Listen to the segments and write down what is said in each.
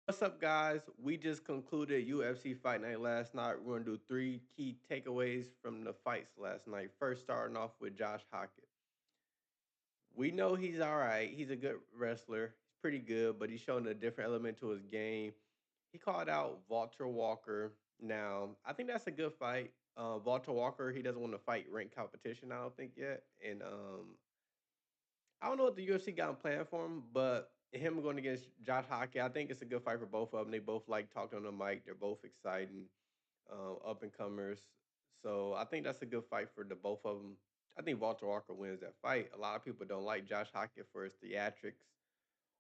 What's up, guys? We just concluded UFC Fight Night last night. We're gonna do three key takeaways from the fights last night. First, starting off with Josh Hockett. We know he's all right. He's a good wrestler. He's pretty good, but he's showing a different element to his game. He called out Walter Walker. Now, I think that's a good fight. Walter Walker, he doesn't want to fight ranked competition, I don't think yet. And I don't know what the UFC got planned for him, but him going against Josh Hockey, I think it's a good fight for both of them. They both like talking on the mic. They're both exciting, up and comers. So I think that's a good fight for the both of them. I think Walter Walker wins that fight. A lot of people don't like Josh Hockey for his theatrics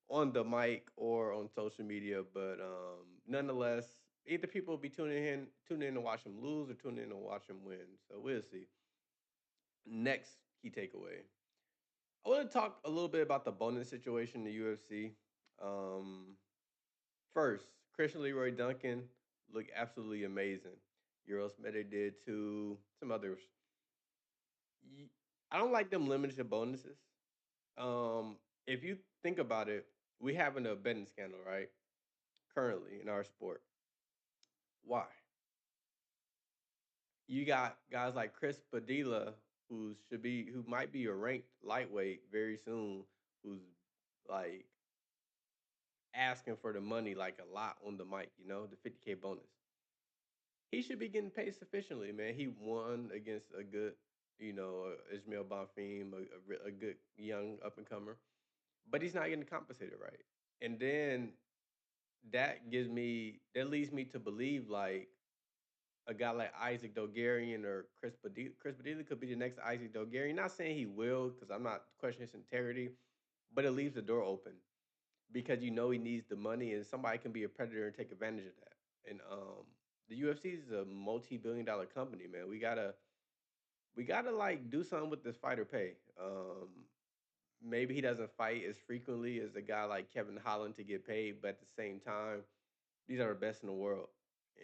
on the mic or on social media, but nonetheless, either people will be tuning in to watch him lose or tuning in to watch him win. So we'll see. Next key takeaway. I want to talk a little bit about the bonus situation in the UFC. Um, First, Christian Leroy Duncan looked absolutely amazing. Euros Meta did too. Some others. Ye- I don't like them limited bonuses. If you think about it, we having a betting scandal, right? Currently in our sport. Why? You got guys like Chris Padilla, who might be a ranked lightweight very soon, who's like asking for the money like a lot on the mic, the 50K bonus. He should be getting paid sufficiently, man. He won against a good, Ismail Bonfim, a good young up and comer, but he's not getting compensated right. And then that leads me to believe like a guy like Isaac Dogarian or Chris Padilla. Chris Padilla could be the next Isaac Dogarian. Not saying he will, because I'm not questioning his integrity, but it leaves the door open because he needs the money and somebody can be a predator and take advantage of that. And the UFC is a multi-billion-dollar company, man. We gotta like do something with this fighter pay. Maybe he doesn't fight as frequently as a guy like Kevin Holland to get paid, but at the same time, these are the best in the world,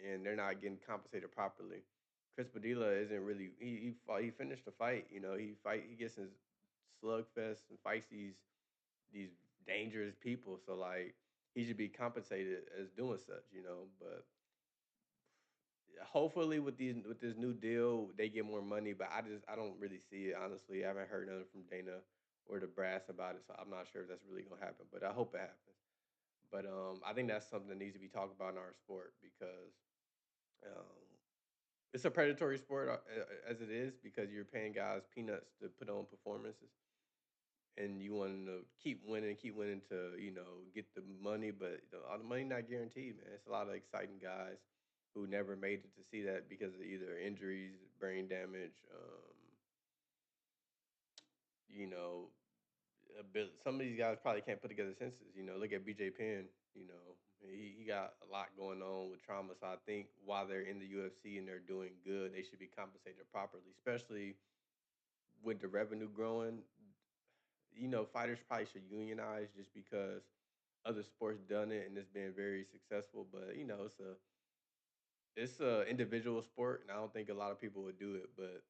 and they're not getting compensated properly. Chris Padilla isn't really he finished the fight. He gets his slugfest and fights these dangerous people. So like he should be compensated as doing such. But hopefully with this new deal they get more money. But I don't really see it honestly. I haven't heard nothing from Dana or the brass about it, so I'm not sure if that's really gonna happen. But I hope it happens. But I think that's something that needs to be talked about in our sport because um, it's a predatory sport as it is because you're paying guys peanuts to put on performances and you want to keep winning to get the money, but all the money not guaranteed, man. It's a lot of exciting guys who never made it to see that because of either injuries, brain damage, you know, some of these guys probably can't put together sentences. Look at BJ Penn. He got a lot going on with trauma. So I think while they're in the UFC and they're doing good, they should be compensated properly, especially with the revenue growing. Fighters probably should unionize just because other sports done it and it's been very successful. But it's a individual sport, and I don't think a lot of people would do it. But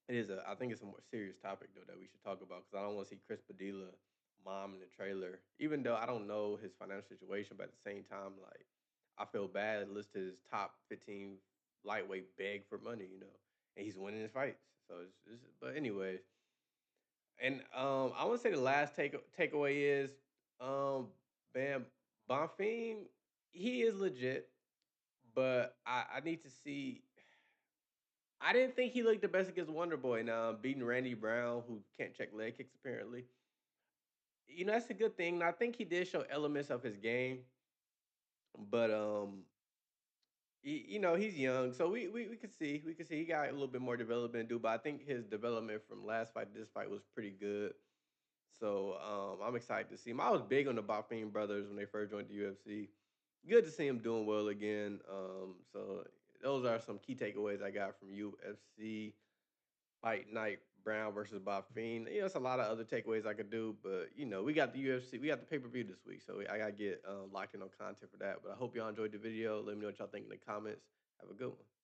I think it's a more serious topic though that we should talk about because I don't want to see Chris Padilla mom in the trailer. Even though I don't know his financial situation, but at the same time, like I feel bad. List his top 15 lightweight beg for money, and he's winning his fights. So but anyways, and I want to say the last takeaway is Bam Bonfim. He is legit, but I need to see. I didn't think he looked the best against Wonder Boy. Now beating Randy Brown, who can't check leg kicks apparently. That's a good thing. And I think he did show elements of his game, but he's young, so we could see he got a little bit more development to do. But I think his development from last fight to this fight was pretty good. So I'm excited to see him. I was big on the Bonfim brothers when they first joined the UFC. Good to see him doing well again. So those are some key takeaways I got from UFC Fight Night Brown versus Bonfim. It's a lot of other takeaways I could do, but we got the UFC, we got the pay per view this week, so I gotta get locked in on content for that. But I hope y'all enjoyed the video. Let me know what y'all think in the comments. Have a good one.